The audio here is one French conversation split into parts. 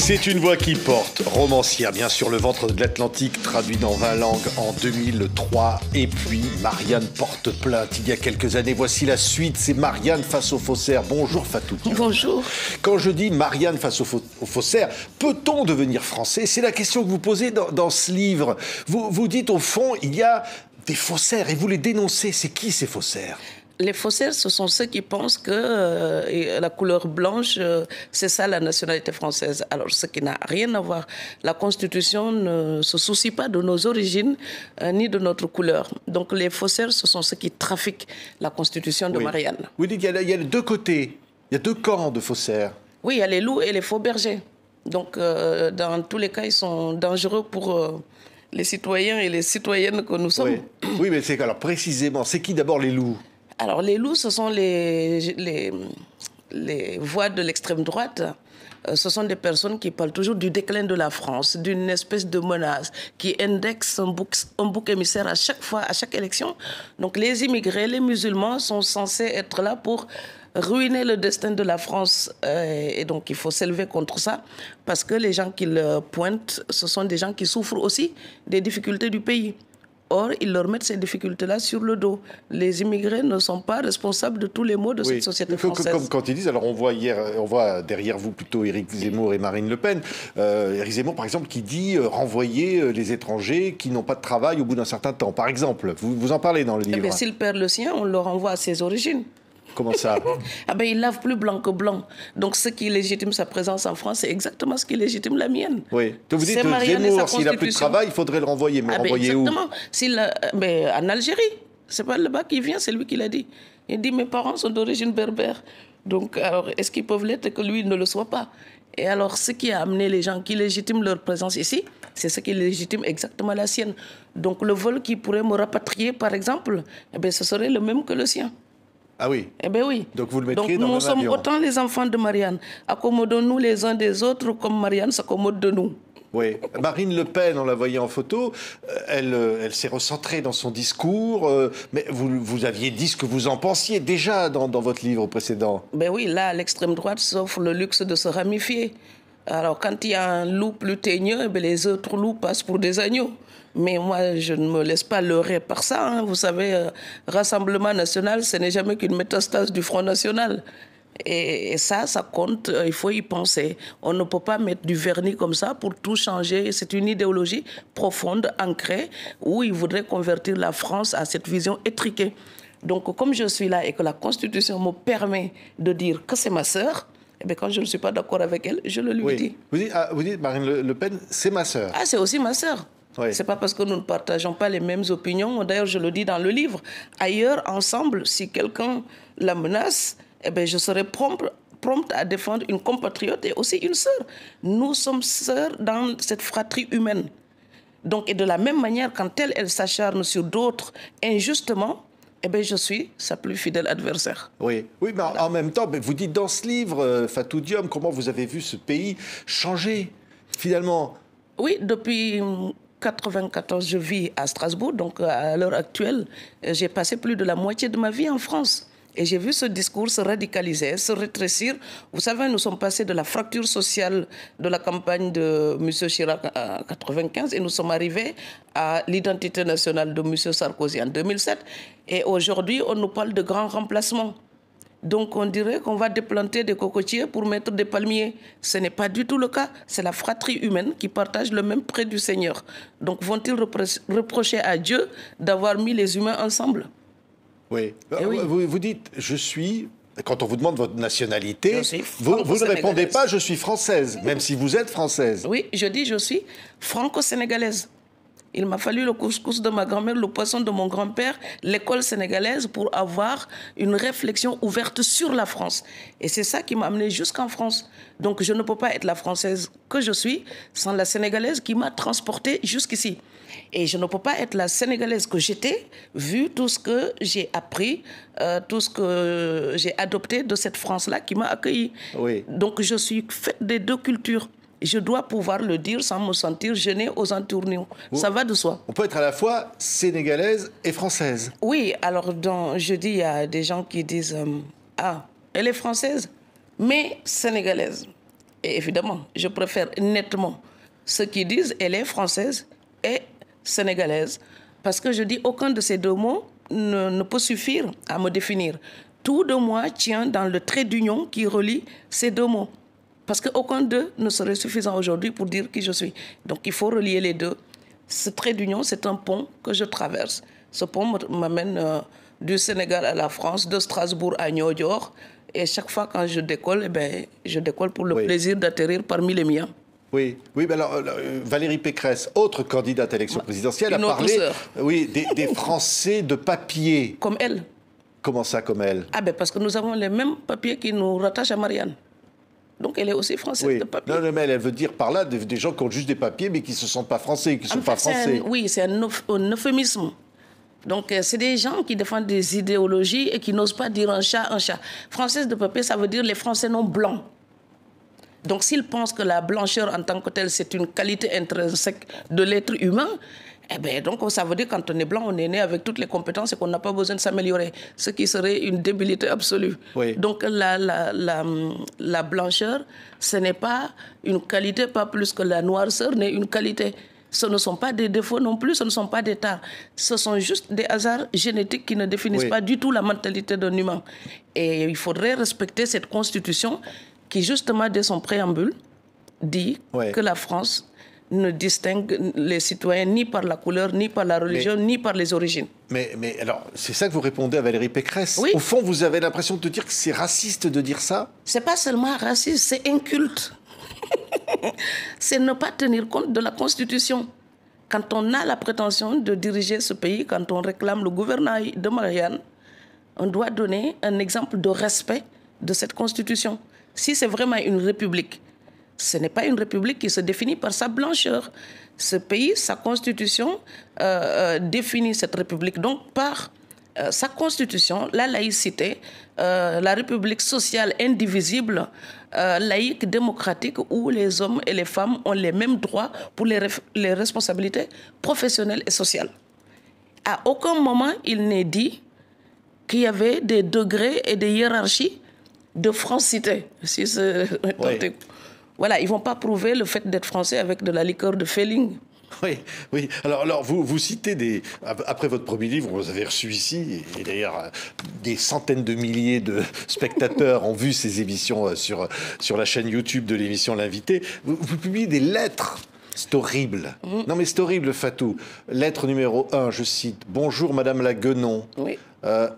C'est une voix qui porte, romancière, bien sûr, Le ventre de l'Atlantique, traduit dans 20 langues en 2003. Et puis, Marianne porte plainte il y a quelques années. Voici la suite, c'est Marianne face aux faussaires. Bonjour Fatou. Bonjour. Quand je dis Marianne face aux faussaires, peut-on devenir français? C'est la question que vous posez dans ce livre. Vous dites, au fond, il y a des faussaires et vous les dénoncez. C'est qui ces faussaires? Les faussaires, ce sont ceux qui pensent que la couleur blanche, c'est ça la nationalité française. Alors, ce qui n'a rien à voir. La Constitution ne se soucie pas de nos origines ni de notre couleur. Donc, les faussaires, ce sont ceux qui trafiquent la Constitution de Marianne. Vous dites qu'il y a deux côtés, il y a deux camps de faussaires. Oui, il y a les loups et les faux bergers. Donc, dans tous les cas, ils sont dangereux pour les citoyens et les citoyennes que nous sommes. Oui, mais alors précisément, c'est qui d'abord les loups? Alors, les loups, ce sont les voix de l'extrême droite. Ce sont des personnes qui parlent toujours du déclin de la France, d'une espèce de menace, qui indexent un bouc émissaire à chaque fois, à chaque élection. Donc, les immigrés, les musulmans sont censés être là pour ruiner le destin de la France. Et donc, il faut s'élever contre ça, parce que les gens qu'ils pointent, ce sont des gens qui souffrent aussi des difficultés du pays. Or, ils leur mettent ces difficultés-là sur le dos. Les immigrés ne sont pas responsables de tous les maux de cette société française. Comme quand ils disent, alors on voit derrière vous plutôt Éric Zemmour et Marine Le Pen. Éric Zemmour, par exemple, qui dit renvoyer les étrangers qui n'ont pas de travail au bout d'un certain temps. Par exemple, vous en parlez dans le livre. S'il perd le sien, on le renvoie à ses origines. Comment ça? Il lave plus blanc que blanc. Donc, ce qui légitime sa présence en France, c'est exactement ce qui légitime la mienne. Oui. Donc, vous dites Zemmour, s'il n'a plus de travail, il faudrait le renvoyer. Mais renvoyer où? En Algérie. C'est pas là-bas qu'il vient, c'est lui qui l'a dit. Il dit, mes parents sont d'origine berbère. Donc, alors, est-ce qu'ils peuvent l'être et que lui ne le soit pas? Et alors, ce qui a amené les gens qui légitiment leur présence ici, c'est ce qui légitime exactement la sienne. Donc, le vol qui pourrait me rapatrier, par exemple, ce serait le même que le sien. Ah oui. Oui. Donc vous le mettriez dans le même avion. Nous sommes autant les enfants de Marianne. Accommodons-nous les uns des autres comme Marianne s'accommode de nous. Oui. Marine Le Pen, on la voyait en photo, elle s'est recentrée dans son discours, mais vous aviez dit ce que vous en pensiez déjà dans votre livre précédent. Oui, là, l'extrême droite s'offre le luxe de se ramifier. Alors, quand il y a un loup plus teigneux, les autres loups passent pour des agneaux. Mais moi, je ne me laisse pas leurrer par ça. Vous savez, Rassemblement national, ce n'est jamais qu'une métastase du Front national. Et ça compte, il faut y penser. On ne peut pas mettre du vernis comme ça pour tout changer. C'est une idéologie profonde, ancrée, où ils voudraient convertir la France à cette vision étriquée. Donc, comme je suis là et que la Constitution me permet de dire que c'est ma sœur, quand je ne suis pas d'accord avec elle, je le lui dis. Vous dites, Marine Le Pen, c'est ma sœur. Ah, c'est aussi ma sœur. Oui. C'est pas parce que nous ne partageons pas les mêmes opinions. D'ailleurs, je le dis dans le livre. Ailleurs, ensemble, si quelqu'un la menace, je serai prompte à défendre une compatriote et aussi une sœur. Nous sommes sœurs dans cette fratrie humaine. Donc, et de la même manière, quand elle s'acharne sur d'autres injustement, je suis sa plus fidèle adversaire. Oui, mais en même temps, vous dites dans ce livre, Fatou Diom, comment vous avez vu ce pays changer, finalement. Oui, depuis 1994, je vis à Strasbourg. Donc, à l'heure actuelle, j'ai passé plus de la moitié de ma vie en France. Et j'ai vu ce discours se radicaliser, se rétrécir. Vous savez, nous sommes passés de la fracture sociale de la campagne de M. Chirac en 1995 et nous sommes arrivés à l'identité nationale de M. Sarkozy en 2007. Et aujourd'hui, on nous parle de grands remplacements. Donc on dirait qu'on va déplanter des cocotiers pour mettre des palmiers. Ce n'est pas du tout le cas. C'est la fratrie humaine qui partage le même près du Seigneur. Donc vont-ils reprocher à Dieu d'avoir mis les humains ensemble? Oui. Vous dites, je suis... Quand on vous demande votre nationalité, vous ne répondez pas « je suis française », même si vous êtes française. Oui, je dis « je suis franco-sénégalaise ». Il m'a fallu le couscous de ma grand-mère, le poisson de mon grand-père, l'école sénégalaise pour avoir une réflexion ouverte sur la France. Et c'est ça qui m'a amené jusqu'en France. Donc je ne peux pas être la Française que je suis sans la Sénégalaise qui m'a transportée jusqu'ici. Et je ne peux pas être la Sénégalaise que j'étais, vu tout ce que j'ai appris, tout ce que j'ai adopté de cette France-là qui m'a accueillie. Oui. Donc je suis faite des deux cultures. Je dois pouvoir le dire sans me sentir gênée aux entournures. Ça va de soi. On peut être à la fois sénégalaise et française. Oui, alors je dis, il y a des gens qui disent « Ah, elle est française, mais sénégalaise ». Et évidemment, je préfère nettement ceux qui disent elle est française et sénégalaise. Parce que je dis aucun de ces deux mots ne peut suffire à me définir. Tout de moi tient dans le trait d'union qui relie ces deux mots. Parce qu'aucun d'eux ne serait suffisant aujourd'hui pour dire qui je suis. Donc il faut relier les deux. Ce trait d'union, c'est un pont que je traverse. Ce pont m'amène du Sénégal à la France, de Strasbourg à Niodior. Et chaque fois quand je décolle, eh ben, je décolle pour le plaisir d'atterrir parmi les miens. Oui, oui, mais alors Valérie Pécresse, autre candidate à l'élection présidentielle, a parlé des Français de papier. Comme elle. Comment ça, comme elle? Ah ben parce que nous avons les mêmes papiers qui nous rattachent à Marianne. Donc elle est aussi française de papier. Non, mais elle veut dire par là des gens qui ont juste des papiers mais qui ne se sentent pas français, qui ne sont pas français. Oui, c'est un euphémisme. Donc c'est des gens qui défendent des idéologies et qui n'osent pas dire un chat, un chat. Française de papier, ça veut dire les Français non blancs. Donc s'ils pensent que la blancheur en tant que telle, c'est une qualité intrinsèque de l'être humain, eh bien, donc ça veut dire que quand on est blanc, on est né avec toutes les compétences et qu'on n'a pas besoin de s'améliorer, ce qui serait une débilité absolue. Oui. Donc la blancheur, ce n'est pas une qualité, pas plus que la noirceur n'est une qualité. Ce ne sont pas des défauts non plus, ce ne sont pas des tares. Ce sont juste des hasards génétiques qui ne définissent pas du tout la mentalité d'un humain. Et il faudrait respecter cette constitution qui, justement, dès son préambule, dit que la France ne distingue les citoyens ni par la couleur, ni par la religion, ni par les origines. Mais alors, c'est ça que vous répondez à Valérie Pécresse. Oui. Au fond, vous avez l'impression de dire que c'est raciste de dire ça? C'est pas seulement raciste, c'est inculte. C'est ne pas tenir compte de la Constitution. Quand on a la prétention de diriger ce pays, quand on réclame le gouvernement de Marianne, on doit donner un exemple de respect de cette Constitution. Si c'est vraiment une république, ce n'est pas une république qui se définit par sa blancheur. Ce pays, sa constitution, définit cette république. Donc, par sa constitution, la laïcité, la république sociale indivisible, laïque, démocratique, où les hommes et les femmes ont les mêmes droits pour les responsabilités professionnelles et sociales. À aucun moment, il n'est dit qu'il y avait des degrés et des hiérarchies de francité. Si voilà, ils ne vont pas prouver le fait d'être français avec de la liqueur de Fehling. Oui, oui. Alors vous citez après votre premier livre, vous avez reçu ici, et d'ailleurs des centaines de milliers de spectateurs ont vu ces émissions sur la chaîne YouTube de l'émission L'Invité. Vous publiez des lettres. C'est horrible. Non mais c'est horrible, Fatou. Lettre numéro 1, je cite. Bonjour Madame la Guenon. Oui.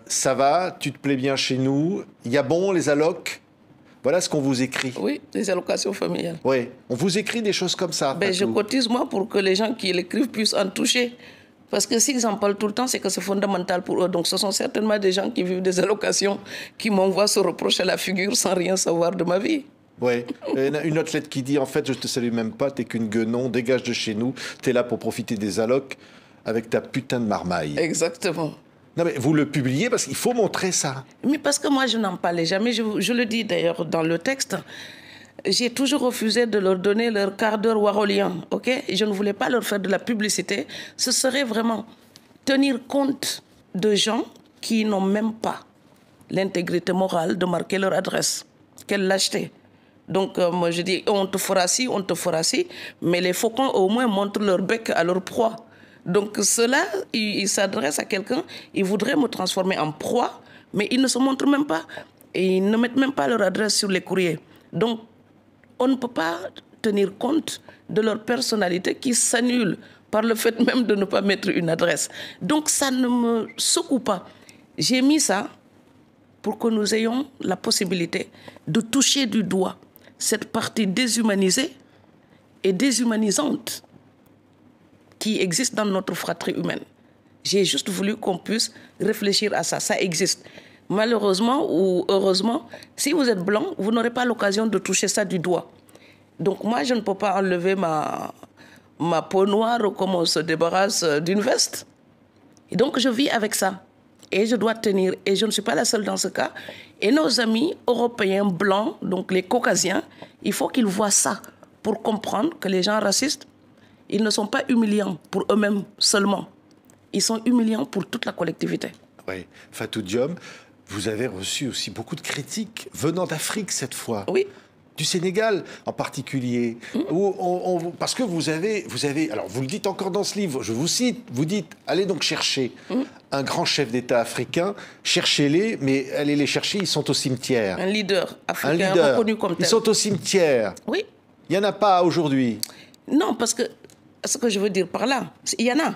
Ça va? Tu te plais bien chez nous? Il y a bon les allocs? Voilà ce qu'on vous écrit. Oui, les allocations familiales. Oui, on vous écrit des choses comme ça. Ben, je cotise moi pour que les gens qui l'écrivent puissent en toucher. Parce que s'ils en parlent tout le temps, c'est que c'est fondamental pour eux. Donc ce sont certainement des gens qui vivent des allocations qui m'envoient se reprocher la figure sans rien savoir de ma vie. Oui, une autre lettre qui dit, en fait, je te salue même pas, t'es qu'une guenon, dégage de chez nous, t'es là pour profiter des allocs avec ta putain de marmaille. Exactement. Non mais vous le publiez parce qu'il faut montrer ça. Mais parce que moi je n'en parlais jamais, je le dis d'ailleurs dans le texte, j'ai toujours refusé de leur donner leur quart d'heure warolien, ok? Je ne voulais pas leur faire de la publicité, ce serait vraiment tenir compte de gens qui n'ont même pas l'intégrité morale de marquer leur adresse. Quelle lâcheté! Donc moi je dis on te fera ci, mais les faucons au moins montrent leur bec à leur proie. Donc ceux-là, ils s'adressent à quelqu'un, ils voudraient me transformer en proie, mais ils ne se montrent même pas. Et ils ne mettent même pas leur adresse sur les courriers. Donc on ne peut pas tenir compte de leur personnalité qui s'annule par le fait même de ne pas mettre une adresse. Donc ça ne me secoue pas. J'ai mis ça pour que nous ayons la possibilité de toucher du doigt cette partie déshumanisée et déshumanisante qui existe dans notre fratrie humaine. J'ai juste voulu qu'on puisse réfléchir à ça. Ça existe. Malheureusement ou heureusement, si vous êtes blanc, vous n'aurez pas l'occasion de toucher ça du doigt. Donc moi, je ne peux pas enlever ma peau noire comme on se débarrasse d'une veste. Et donc, je vis avec ça. Et je dois tenir. Et je ne suis pas la seule dans ce cas. Et nos amis européens blancs, donc les caucasiens, il faut qu'ils voient ça pour comprendre que les gens racistes, ils ne sont pas humiliants pour eux-mêmes seulement. Ils sont humiliants pour toute la collectivité. Oui. Fatou Diome, vous avez reçu aussi beaucoup de critiques venant d'Afrique cette fois. Oui. du Sénégal en particulier, parce que vous avez, alors vous le dites encore dans ce livre, je vous cite, vous dites, allez donc chercher un grand chef d'État africain, cherchez-les, mais allez les chercher, ils sont au cimetière. Un leader africain reconnu comme tel. Ils sont au cimetière. Oui. Il n'y en a pas aujourd'hui. Non, parce que ce que je veux dire par là, il y en a.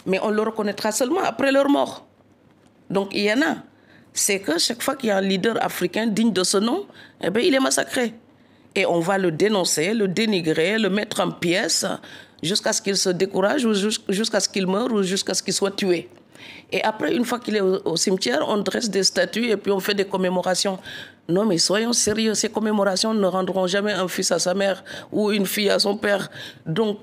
Mais on le reconnaîtra seulement après leur mort. Donc il y en a. C'est que chaque fois qu'il y a un leader africain digne de ce nom, eh bien, il est massacré. Et on va le dénoncer, le dénigrer, le mettre en pièces jusqu'à ce qu'il se décourage ou jusqu'à ce qu'il meure ou jusqu'à ce qu'il soit tué. Et après, une fois qu'il est au cimetière, on dresse des statues et puis on fait des commémorations. Non, mais soyons sérieux, ces commémorations ne rendront jamais un fils à sa mère ou une fille à son père. Donc,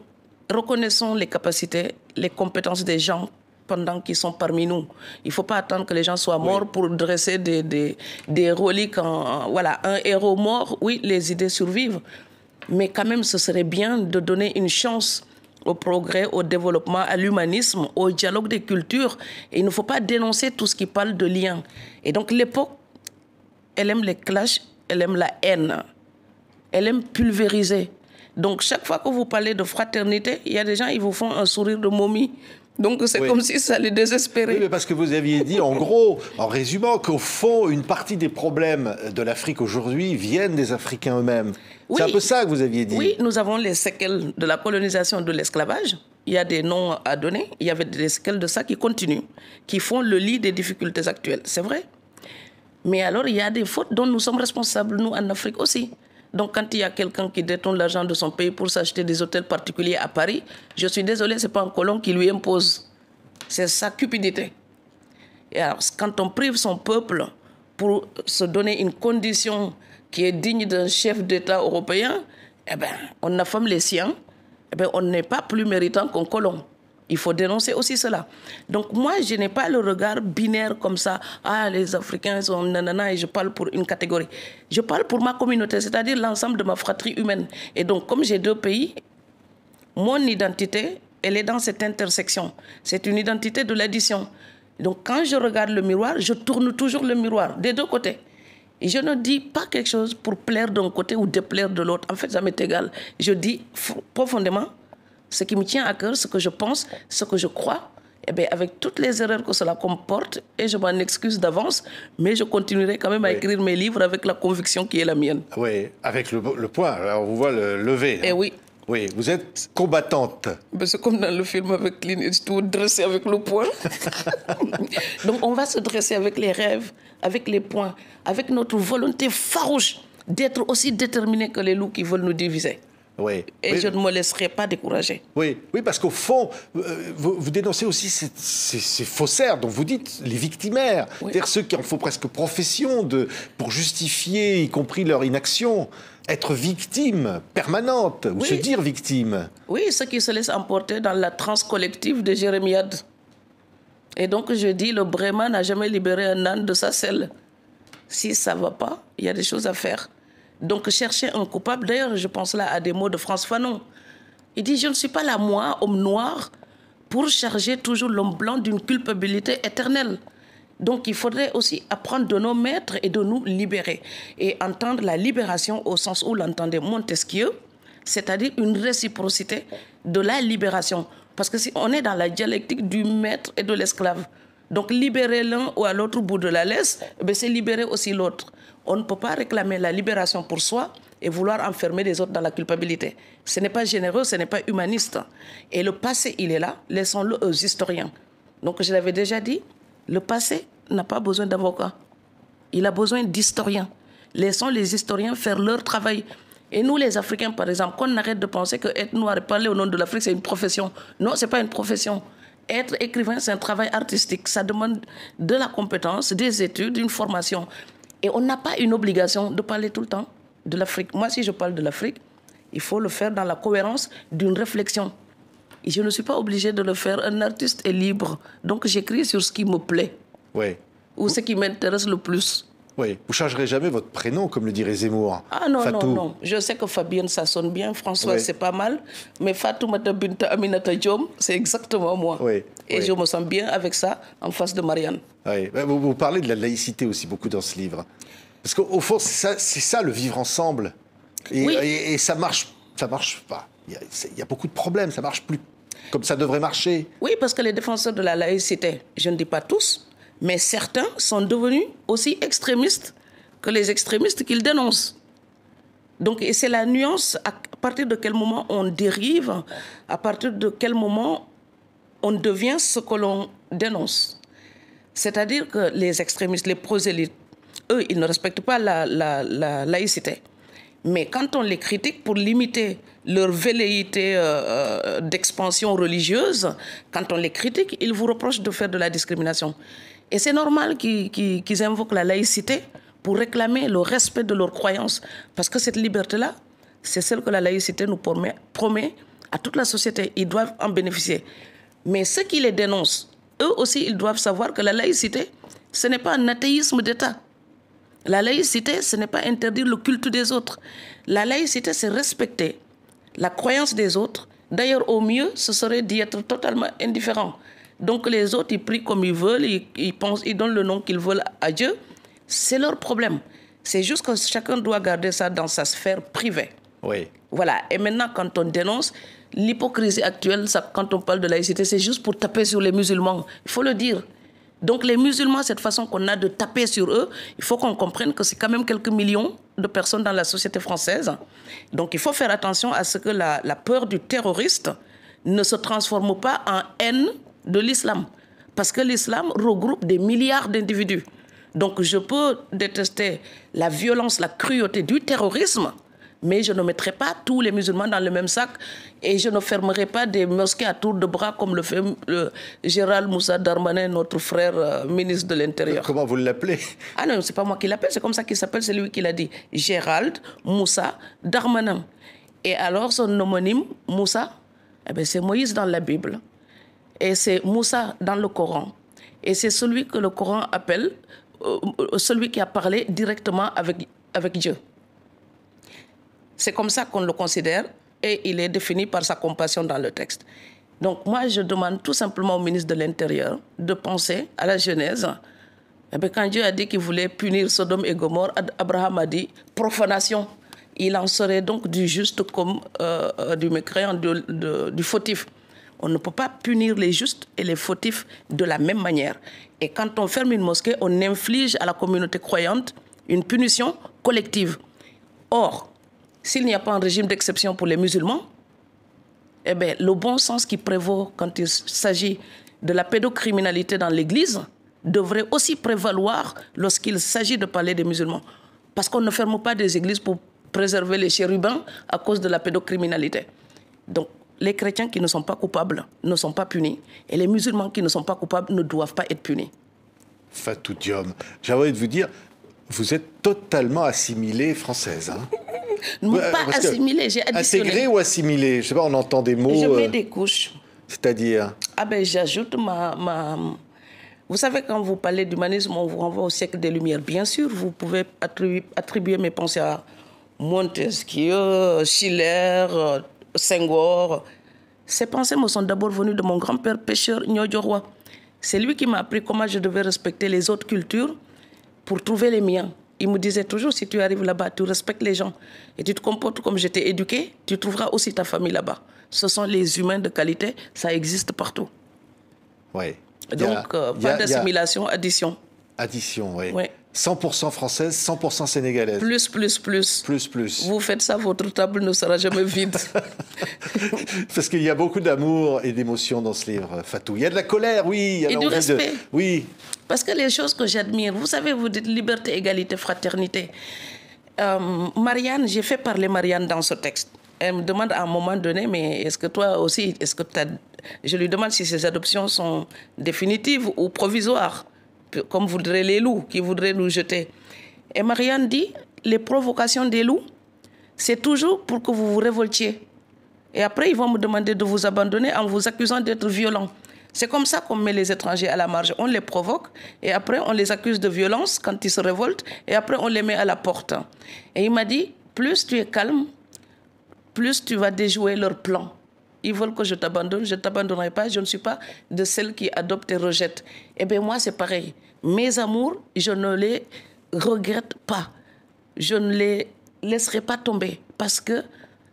reconnaissons les capacités, les compétences des gens pendant qu'ils sont parmi nous. Il ne faut pas attendre que les gens soient morts pour dresser des reliques. Voilà, un héros mort, oui, les idées survivent. Mais quand même, ce serait bien de donner une chance au progrès, au développement, à l'humanisme, au dialogue des cultures. Et il ne faut pas dénoncer tout ce qui parle de lien. Et donc l'époque, elle aime les clashs, elle aime la haine. Elle aime pulvériser. Donc chaque fois que vous parlez de fraternité, il y a des gens, ils vous font un sourire de momie. Donc c'est comme si ça les désespérait. Oui, mais parce que vous aviez dit, en gros, en résumant, qu'au fond, une partie des problèmes de l'Afrique aujourd'hui viennent des Africains eux-mêmes. Oui. C'est un peu ça que vous aviez dit. Oui, nous avons les séquelles de la colonisation, de l'esclavage. Il y a des noms à donner. Il y avait des séquelles de ça qui continuent, qui font le lit des difficultés actuelles. C'est vrai. Mais alors, il y a des fautes dont nous sommes responsables, nous, en Afrique aussi. Donc, quand il y a quelqu'un qui détourne l'argent de son pays pour s'acheter des hôtels particuliers à Paris, je suis désolée, ce n'est pas un colon qui lui impose. C'est sa cupidité. Et alors, quand on prive son peuple pour se donner une condition qui est digne d'un chef d'État européen, eh ben, on affame les siens, eh ben, on n'est pas plus méritant qu'un colon. Il faut dénoncer aussi cela. Donc moi, je n'ai pas le regard binaire comme ça. Ah, les Africains sont nanana et je parle pour une catégorie. Je parle pour ma communauté, c'est-à-dire l'ensemble de ma fratrie humaine. Et donc, comme j'ai deux pays, mon identité, elle est dans cette intersection. C'est une identité de l'addition. Donc quand je regarde le miroir, je tourne toujours le miroir, des deux côtés. Et je ne dis pas quelque chose pour plaire d'un côté ou déplaire de l'autre. En fait, ça m'est égal. Je dis profondément ce qui me tient à cœur, ce que je pense, ce que je crois, eh bien, avec toutes les erreurs que cela comporte, et je m'en excuse d'avance, mais je continuerai quand même à écrire mes livres avec la conviction qui est la mienne. Oui, avec le point. Alors, on vous voit le lever. Eh oui. Oui, vous êtes combattante. C'est comme dans le film avec Clint Eastwood, dressé avec le poing. Donc, on va se dresser avec les rêves, avec les poings, avec notre volonté farouche d'être aussi déterminés que les loups qui veulent nous diviser. Oui. Et je ne me laisserai pas décourager. Oui, oui, parce qu'au fond, vous dénoncez aussi ces faussaires dont vous dites les victimaires, c'est-à-dire ceux qui en font presque profession pour justifier, y compris leur inaction, être victime permanente ou se dire victime. Oui, ceux qui se laissent emporter dans la transe collective de Jérémiade. Et donc je dis, le Bréma n'a jamais libéré un âne de sa selle. Si ça ne va pas, il y a des choses à faire. Donc, chercher un coupable, d'ailleurs, je pense là à des mots de Frantz Fanon. Il dit, je ne suis pas là, moi, homme noir, pour charger toujours l'homme blanc d'une culpabilité éternelle. Donc, il faudrait aussi apprendre de nos maîtres et de nous libérer. Et entendre la libération au sens où l'entendait Montesquieu, c'est-à-dire une réciprocité de la libération. Parce que si on est dans la dialectique du maître et de l'esclave, donc libérer l'un ou à l'autre bout de la laisse, c'est libérer aussi l'autre. On ne peut pas réclamer la libération pour soi et vouloir enfermer les autres dans la culpabilité. Ce n'est pas généreux, ce n'est pas humaniste. Et le passé, il est là, laissons-le aux historiens. Donc je l'avais déjà dit, le passé n'a pas besoin d'avocats. Il a besoin d'historiens. Laissons les historiens faire leur travail. Et nous, les Africains, par exemple, qu'on arrête de penser que être noir et parler au nom de l'Afrique, c'est une profession. Non, ce n'est pas une profession. Être écrivain, c'est un travail artistique. Ça demande de la compétence, des études, une formation. Et on n'a pas une obligation de parler tout le temps de l'Afrique. Moi, si je parle de l'Afrique, il faut le faire dans la cohérence d'une réflexion. Et je ne suis pas obligée de le faire. Un artiste est libre. Donc, j'écris sur ce qui me plaît. Oui. Ou ce qui m'intéresse le plus. Oui. Vous ne changerez jamais votre prénom, comme le dirait Zemmour. Ah non, Fatou. Non. Je sais que Fabienne, ça sonne bien. François, c'est pas mal. Mais Fatoumata Binta Aminata Diom, c'est exactement moi. Et je me sens bien avec ça, en face de Marianne. Oui. Vous parlez de la laïcité aussi beaucoup dans ce livre. Parce qu'au fond, c'est ça le vivre ensemble. Et ça marche pas. Il y a beaucoup de problèmes, ça marche plus comme ça devrait marcher. Oui, parce que les défenseurs de la laïcité, je ne dis pas tous, mais certains sont devenus aussi extrémistes que les extrémistes qu'ils dénoncent. Donc, et c'est la nuance, à partir de quel moment on dérive, à partir de quel moment on devient ce que l'on dénonce. C'est-à-dire que les extrémistes, les prosélytes, eux, ils ne respectent pas la laïcité. Mais quand on les critique pour limiter leur velléité d'expansion religieuse, quand on les critique, ils vous reprochent de faire de la discrimination. Et c'est normal qu'ils invoquent la laïcité pour réclamer le respect de leurs croyances. Parce que cette liberté-là, c'est celle que la laïcité nous promet à toute la société. Ils doivent en bénéficier. Mais ceux qui les dénoncent, eux aussi, ils doivent savoir que la laïcité, ce n'est pas un athéisme d'État. La laïcité, ce n'est pas interdire le culte des autres. La laïcité, c'est respecter la croyance des autres. D'ailleurs, au mieux, ce serait d'y être totalement indifférent. Donc les autres, ils prient comme ils veulent, ils donnent le nom qu'ils veulent à Dieu. C'est leur problème. C'est juste que chacun doit garder ça dans sa sphère privée. Oui. Voilà. Et maintenant, quand on dénonce l'hypocrisie actuelle, quand on parle de laïcité, c'est juste pour taper sur les musulmans. Il faut le dire. Donc les musulmans, cette façon qu'on a de taper sur eux, il faut qu'on comprenne que c'est quand même quelques millions de personnes dans la société française. Donc il faut faire attention à ce que la peur du terroriste ne se transforme pas en haine de l'islam. Parce que l'islam regroupe des milliards d'individus. Donc je peux détester la violence, la cruauté du terrorisme, mais je ne mettrai pas tous les musulmans dans le même sac et je ne fermerai pas des mosquées à tour de bras comme le fait Gérald Moussa Darmanin, notre frère ministre de l'Intérieur. Comment vous l'appelez? Ah non, c'est pas moi qui l'appelle, c'est comme ça qu'il s'appelle, c'est lui qui l'a dit. Gérald Moussa Darmanin. Et alors son homonyme, Moussa, c'est Moïse dans la Bible. Et c'est Moussa dans le Coran. Et c'est celui que le Coran appelle celui qui a parlé directement avec Dieu. C'est comme ça qu'on le considère et il est défini par sa compassion dans le texte. Donc moi, je demande tout simplement au ministre de l'Intérieur de penser à la Genèse. Quand Dieu a dit qu'il voulait punir Sodome et Gomorrhe, Abraham a dit profanation. Il en serait donc du juste comme du mécréant, du fautif. On ne peut pas punir les justes et les fautifs de la même manière. Et quand on ferme une mosquée, on inflige à la communauté croyante une punition collective. Or, s'il n'y a pas un régime d'exception pour les musulmans, le bon sens qui prévaut quand il s'agit de la pédocriminalité dans l'Église devrait aussi prévaloir lorsqu'il s'agit de parler des musulmans. Parce qu'on ne ferme pas des églises pour préserver les chérubins à cause de la pédocriminalité. Donc, les chrétiens qui ne sont pas coupables ne sont pas punis. Et les musulmans qui ne sont pas coupables ne doivent pas être punis. Fatou Diom, j'ai envie de vous dire, vous êtes totalement assimilée française. Hein? Non, pas assimilée, j'ai additionné. Intégrée ou assimilée? Je sais pas, on entend des mots... Je mets des couches. C'est-à-dire? J'ajoute ma... Vous savez, quand vous parlez d'humanisme, on vous renvoie au siècle des Lumières. Bien sûr, vous pouvez attribuer mes pensées à Montesquieu, Schiller, Senghor. Ces pensées me sont d'abord venues de mon grand-père pêcheur Nyodjorwa. C'est lui qui m'a appris comment je devais respecter les autres cultures pour trouver les miens. Il me disait toujours, si tu arrives là-bas, tu respectes les gens et tu te comportes comme je t'ai éduqué, tu trouveras aussi ta famille là-bas. Ce sont les humains de qualité, ça existe partout. Oui. Donc, pas d'assimilation, addition. Addition, oui. Oui. 100% française, 100% sénégalaise. Plus. Vous faites ça, votre table ne sera jamais vide. Parce qu'il y a beaucoup d'amour et d'émotion dans ce livre, Fatou. Il y a de la colère, oui. Il y a et du respect. Oui. Parce que les choses que j'admire, vous savez, vous dites liberté, égalité, fraternité. Marianne, j'ai fait parler Marianne dans ce texte. Elle me demande à un moment donné, mais est-ce que toi aussi, je lui demande si ces adoptions sont définitives ou provisoires, comme voudraient les loups qui voudraient nous jeter. Et Marianne dit, les provocations des loups, c'est toujours pour que vous vous révoltiez. Et après, ils vont me demander de vous abandonner en vous accusant d'être violent. C'est comme ça qu'on met les étrangers à la marge. On les provoque et après, on les accuse de violence quand ils se révoltent et après, on les met à la porte. Et il m'a dit, plus tu es calme, plus tu vas déjouer leurs plans. Ils veulent que je t'abandonne, je ne t'abandonnerai pas. Je ne suis pas de celles qui adoptent et rejettent. Eh bien, moi, c'est pareil. Mes amours, je ne les regrette pas. Je ne les laisserai pas tomber. parce que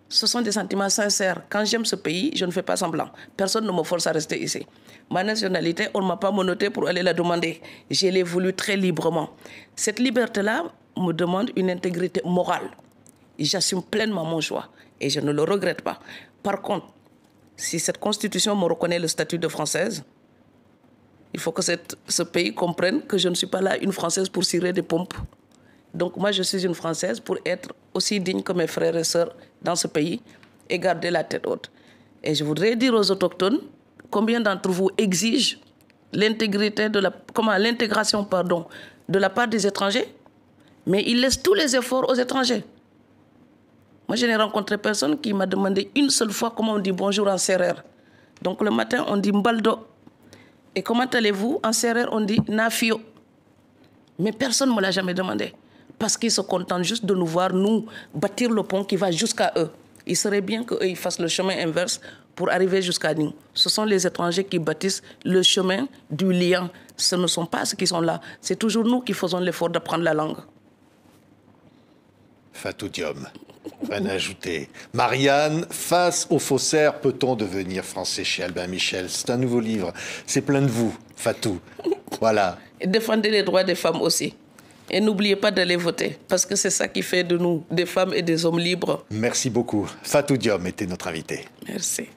ce sont des sentiments sincères. Quand j'aime ce pays, je ne fais pas semblant. Personne ne me force à rester ici. Ma nationalité, on ne m'a pas menotté pour aller la demander. Je l'ai voulu très librement. Cette liberté-là me demande une intégrité morale. J'assume pleinement mon choix et je ne le regrette pas. Par contre, si cette constitution me reconnaît le statut de Française, il faut que ce pays comprenne que je ne suis pas là une Française pour cirer des pompes. Donc moi, je suis une Française pour être aussi digne que mes frères et sœurs dans ce pays et garder la tête haute. Et je voudrais dire aux autochtones, combien d'entre vous exigent l'intégration de la part des étrangers, mais ils laissent tous les efforts aux étrangers. Moi, je n'ai rencontré personne qui m'a demandé une seule fois comment on dit bonjour en sérère. Donc le matin, on dit mbaldo. Et comment allez-vous? En sérère, on dit nafio. Mais personne ne me l'a jamais demandé. Parce qu'ils se contentent juste de nous voir, nous, bâtir le pont qui va jusqu'à eux. Il serait bien qu'eux, ils fassent le chemin inverse pour arriver jusqu'à nous. Ce sont les étrangers qui bâtissent le chemin du lien. Ce ne sont pas ceux qui sont là. C'est toujours nous qui faisons l'effort d'apprendre la langue. Fatou Diom, rien à ajouter. Marianne, face aux faussaires, peut-on devenir français chez Albin Michel? C'est un nouveau livre. C'est plein de vous, Fatou. Voilà. Et défendez les droits des femmes aussi. Et n'oubliez pas d'aller voter, parce que c'est ça qui fait de nous des femmes et des hommes libres. Merci beaucoup. Fatou Diom était notre invitée. Merci.